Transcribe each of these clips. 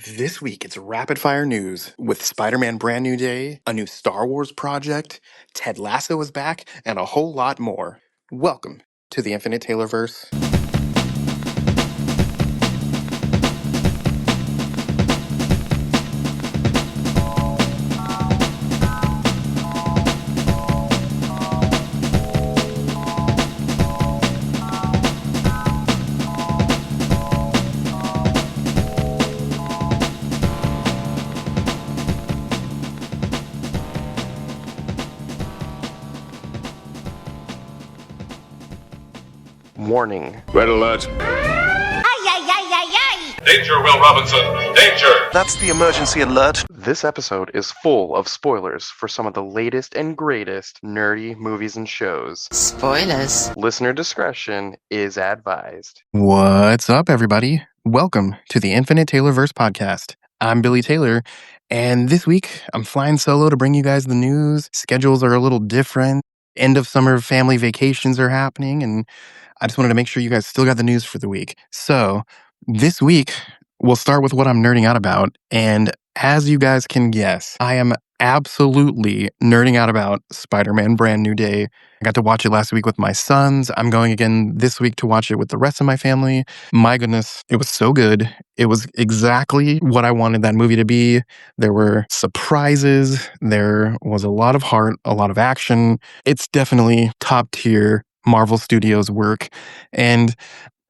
This week, it's rapid fire news with Spider Man Brand New Day, a new Star Wars project, Ted Lasso is back, and a whole lot more. Welcome to the Infinite Taylorverse. Warning. Red alert. Ay, ay, ay, ay, ay! Danger, Will Robinson. Danger! That's the emergency alert. This episode is full of spoilers for some of the latest and greatest nerdy movies and shows. Spoilers. Listener discretion is advised. What's up, everybody? Welcome to the Infinite Taylorverse podcast. I'm Billie Taylor, and this week I'm flying solo to bring you guys the news. Schedules are a little different. End of summer family vacations are happening, and I just wanted to make sure you guys still got the news for the week. So this week, we'll start with what I'm nerding out about. And as you guys can guess, I am absolutely nerding out about Spider-Man Brand New Day. I got to watch it last week with my sons. I'm going again this week to watch it with the rest of my family. My goodness, it was so good. It was exactly what I wanted that movie to be. There were surprises. There was a lot of heart, a lot of action. It's definitely top tier Marvel Studios work. And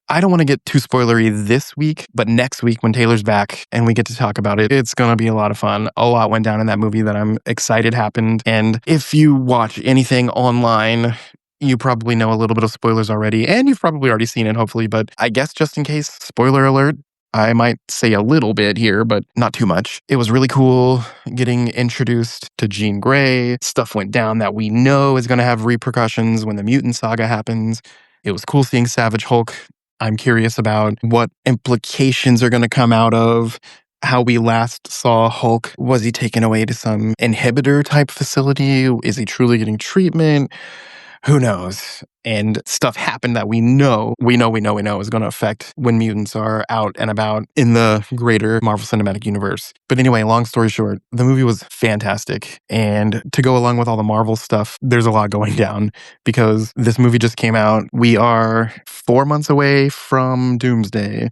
I don't want to get too spoilery this week, but next week when Taylor's back and we get to talk about it, it's going to be a lot of fun. A lot went down in that movie that I'm excited happened. And if you watch anything online, you probably know a little bit of spoilers already, and you've probably already seen it, hopefully. But I guess just in case, spoiler alert, I might say a little bit here, but not too much. It was really cool getting introduced to Jean Grey. Stuff went down that we know is going to have repercussions when the mutant saga happens. It was cool seeing Savage Hulk. I'm curious about what implications are going to come out of how we last saw Hulk. Was he taken away to some inhibitor type facility? Is he truly getting treatment? Who knows? And stuff happened that we know is going to affect when mutants are out and about in the greater Marvel Cinematic Universe. But anyway, long story short, the movie was fantastic. And to go along with all the Marvel stuff, there's a lot going down because this movie just came out. We are 4 months away from Doomsday.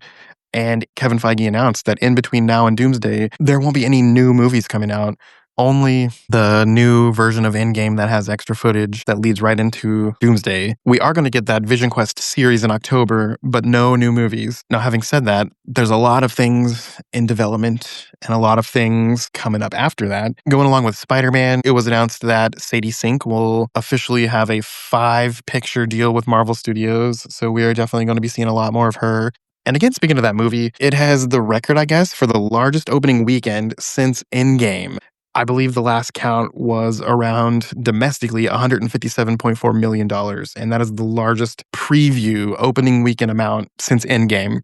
And Kevin Feige announced that in between now and Doomsday, there won't be any new movies coming out. Only the new version of Endgame that has extra footage that leads right into Doomsday. We are going to get that Vision Quest series in October, but no new movies. Now, having said that, there's a lot of things in development and a lot of things coming up after that. Going along with Spider-Man, it was announced that Sadie Sink will officially have a 5-picture deal with Marvel Studios, so we are definitely going to be seeing a lot more of her. And again, speaking of that movie, it has the record, I guess, for the largest opening weekend since Endgame. I believe the last count was around domestically $157.4 million. And that is the largest preview opening weekend amount since Endgame.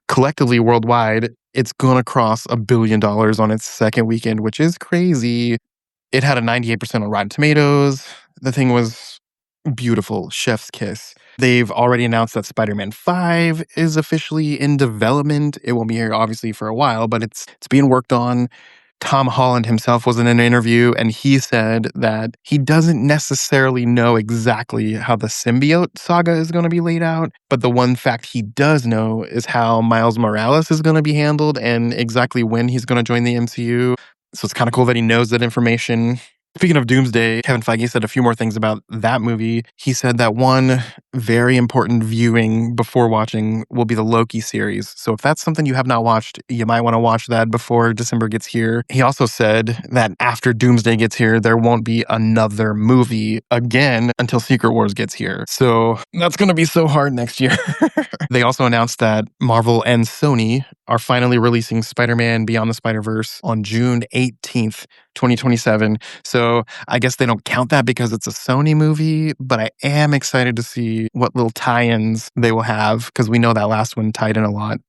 Collectively, worldwide, it's going to cross $1 billion on its second weekend, which is crazy. It had a 98% on Rotten Tomatoes. The thing was beautiful. Chef's kiss. They've already announced that Spider-Man 5 is officially in development. It won't be here, obviously, for a while, but it's being worked on. Tom Holland himself was in an interview, and he said that he doesn't necessarily know exactly how the symbiote saga is going to be laid out, but the one fact he does know is how Miles Morales is going to be handled and exactly when he's going to join the MCU. So it's kind of cool that he knows that information. Speaking of Doomsday, Kevin Feige said a few more things about that movie. He said that one very important viewing before watching will be the Loki series. So if that's something you have not watched, you might want to watch that before December gets here. He also said that after Doomsday gets here, there won't be another movie again until Secret Wars gets here. So that's going to be so hard next year. They also announced that Marvel and Sony are finally releasing Spider-Man Beyond the Spider-Verse on June 18th, 2027. So I guess they don't count that because it's a Sony movie, but I am excited to see what little tie-ins they will have because we know that last one tied in a lot.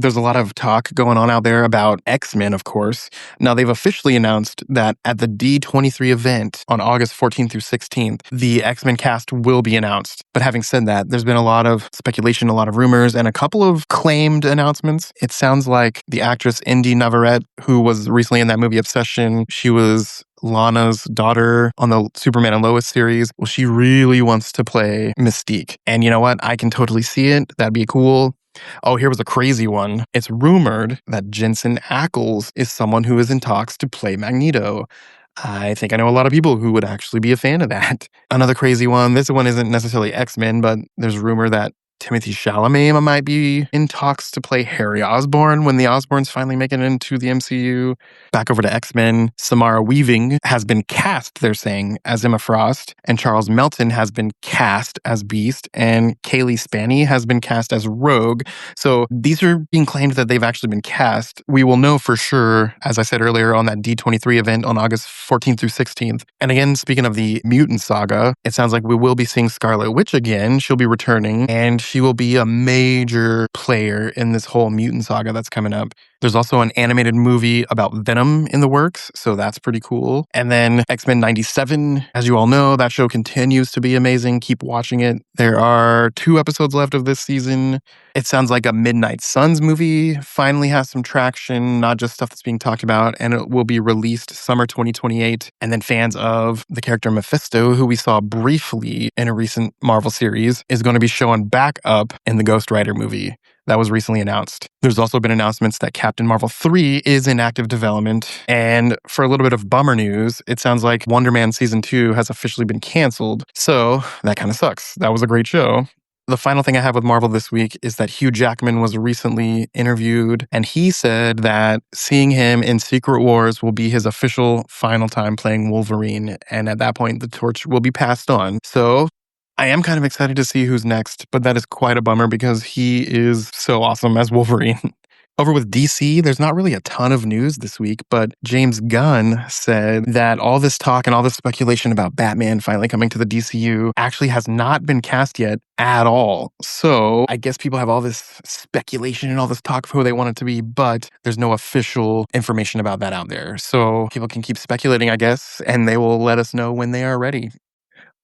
There's a lot of talk going on out there about X-Men, of course. Now, they've officially announced that at the D23 event on August 14th through 16th, the X-Men cast will be announced. But having said that, there's been a lot of speculation, a lot of rumors, and a couple of claimed announcements. It sounds like the actress Indy Navarrete, who was recently in that movie Obsession, she was Lana's daughter on the Superman and Lois series. Well, she really wants to play Mystique. And you know what? I can totally see it. That'd be cool. Oh, here was a crazy one. It's rumored that Jensen Ackles is someone who is in talks to play Magneto. I think I know a lot of people who would actually be a fan of that. Another crazy one. This one isn't necessarily X-Men, but there's rumor that Timothy Chalamet might be in talks to play Harry Osborn when the Osborns finally make it into the MCU. Back over to X-Men, Samara Weaving has been cast, they're saying, as Emma Frost, and Charles Melton has been cast as Beast, and Kaylee Spaney has been cast as Rogue. So these are being claimed that they've actually been cast. We will know for sure, as I said earlier, on that D23 event on August 14th through 16th. And again, speaking of the mutant saga, it sounds like we will be seeing Scarlet Witch again. She'll be returning, and she will be a major player in this whole mutant saga that's coming up. There's also an animated movie about Venom in the works, so that's pretty cool. And then X-Men 97, as you all know, that show continues to be amazing. Keep watching it. There are 2 episodes left of this season. It sounds like a Midnight Suns movie finally has some traction, not just stuff that's being talked about, and it will be released summer 2028. And then fans of the character Mephisto, who we saw briefly in a recent Marvel series, is going to be showing back up in the Ghost Rider movie. That was recently announced. There's also been announcements that Captain Marvel 3 is in active development. And for a little bit of bummer news, it sounds like Wonder Man Season 2 has officially been canceled. So that kind of sucks. That was a great show. The final thing I have with Marvel this week is that Hugh Jackman was recently interviewed, and he said that seeing him in Secret Wars will be his official final time playing Wolverine. And at that point, the torch will be passed on. So I am kind of excited to see who's next, but that is quite a bummer because he is so awesome as Wolverine. Over with DC, there's not really a ton of news this week, but James Gunn said that all this talk and all this speculation about Batman finally coming to the DCU actually has not been cast yet at all. So I guess people have all this speculation and all this talk of who they want it to be, but there's no official information about that out there. So people can keep speculating, I guess, and they will let us know when they are ready.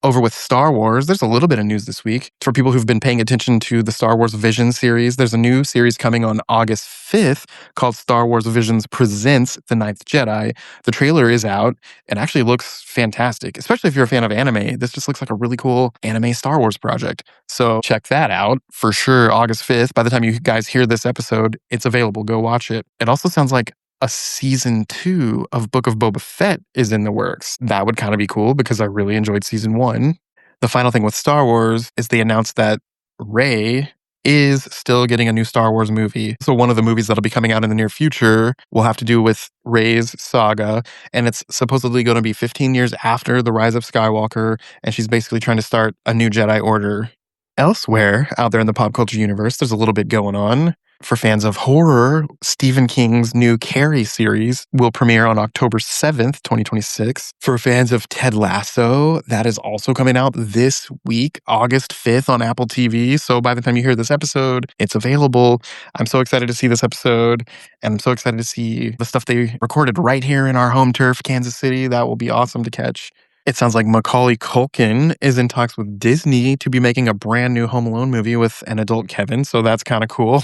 Over with Star Wars, there's a little bit of news this week. For people who've been paying attention to the Star Wars Visions series, there's a new series coming on August 5th called Star Wars Visions Presents The Ninth Jedi. The trailer is out. It actually looks fantastic, especially if you're a fan of anime. This just looks like a really cool anime Star Wars project. So check that out for sure, August 5th. By the time you guys hear this episode, it's available. Go watch it. It also sounds like a season 2 of Book of Boba Fett is in the works. That would kind of be cool because I really enjoyed season 1. The final thing with Star Wars is they announced that Rey is still getting a new Star Wars movie. So one of the movies that'll be coming out in the near future will have to do with Rey's saga, and it's supposedly going to be 15 years after the Rise of Skywalker, and she's basically trying to start a new Jedi Order. Elsewhere, out there in the pop culture universe, there's a little bit going on. For fans of horror, Stephen King's new Carrie series will premiere on October 7th, 2026. For fans of Ted Lasso, that is also coming out this week, August 5th on Apple TV. So by the time you hear this episode, it's available. I'm so excited to see this episode, and I'm so excited to see the stuff they recorded right here in our home turf, Kansas City. That will be awesome to catch. It sounds like Macaulay Culkin is in talks with Disney to be making a brand new Home Alone movie with an adult Kevin, so that's kind of cool.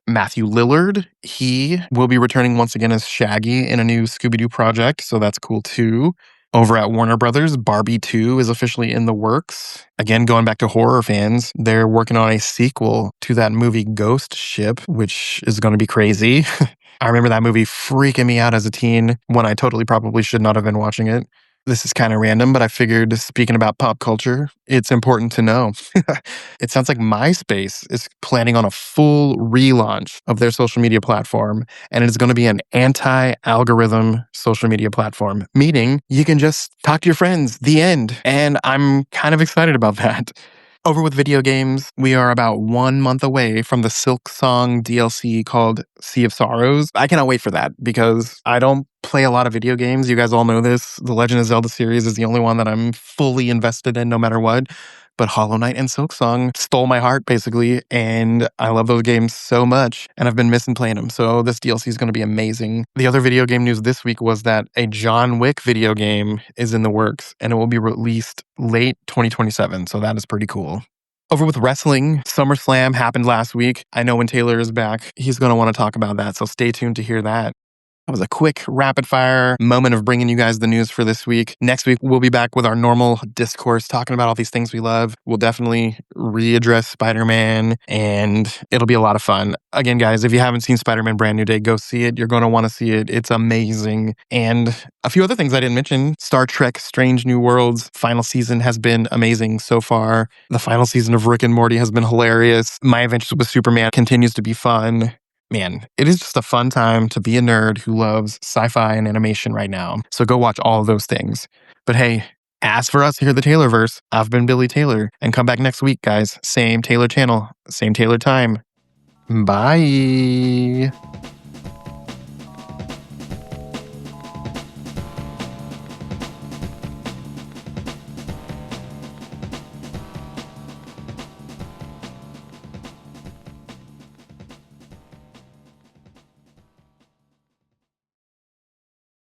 Matthew Lillard, he will be returning once again as Shaggy in a new Scooby-Doo project, so that's cool too. Over at Warner Brothers, Barbie 2 is officially in the works. Again, going back to horror fans, they're working on a sequel to that movie Ghost Ship, which is going to be crazy. I remember that movie freaking me out as a teen when I totally probably should not have been watching it. This is kind of random, but I figured, speaking about pop culture, it's important to know. It sounds like MySpace is planning on a full relaunch of their social media platform, and it is going to be an anti-algorithm social media platform, meaning you can just talk to your friends, the end. And I'm kind of excited about that. Over with video games, we are about 1 month away from the Silk Song DLC called Sea of Sorrows. I cannot wait for that because I don't play a lot of video games. You guys all know this. The Legend of Zelda series is the only one that I'm fully invested in no matter what. but Hollow Knight and Silksong stole my heart, basically, and I love those games so much, and I've been missing playing them, so this DLC is going to be amazing. The other video game news this week was that a John Wick video game is in the works, and it will be released late 2027, so that is pretty cool. Over with wrestling, SummerSlam happened last week. I know when Taylor is back, he's going to want to talk about that, so stay tuned to hear that. That was a quick, rapid-fire moment of bringing you guys the news for this week. Next week, we'll be back with our normal discourse, talking about all these things we love. We'll definitely readdress Spider-Man, and it'll be a lot of fun. Again, guys, if you haven't seen Spider-Man Brand New Day, go see it. You're going to want to see it. It's amazing. And a few other things I didn't mention. Star Trek Strange New Worlds final season has been amazing so far. The final season of Rick and Morty has been hilarious. My Adventures with Superman continues to be fun. Man, it is just a fun time to be a nerd who loves sci-fi and animation right now. So go watch all of those things. But hey, as for us here at the Taylorverse, I've been Billie Taylor. And come back next week, guys. Same Taylor channel, same Taylor time. Bye.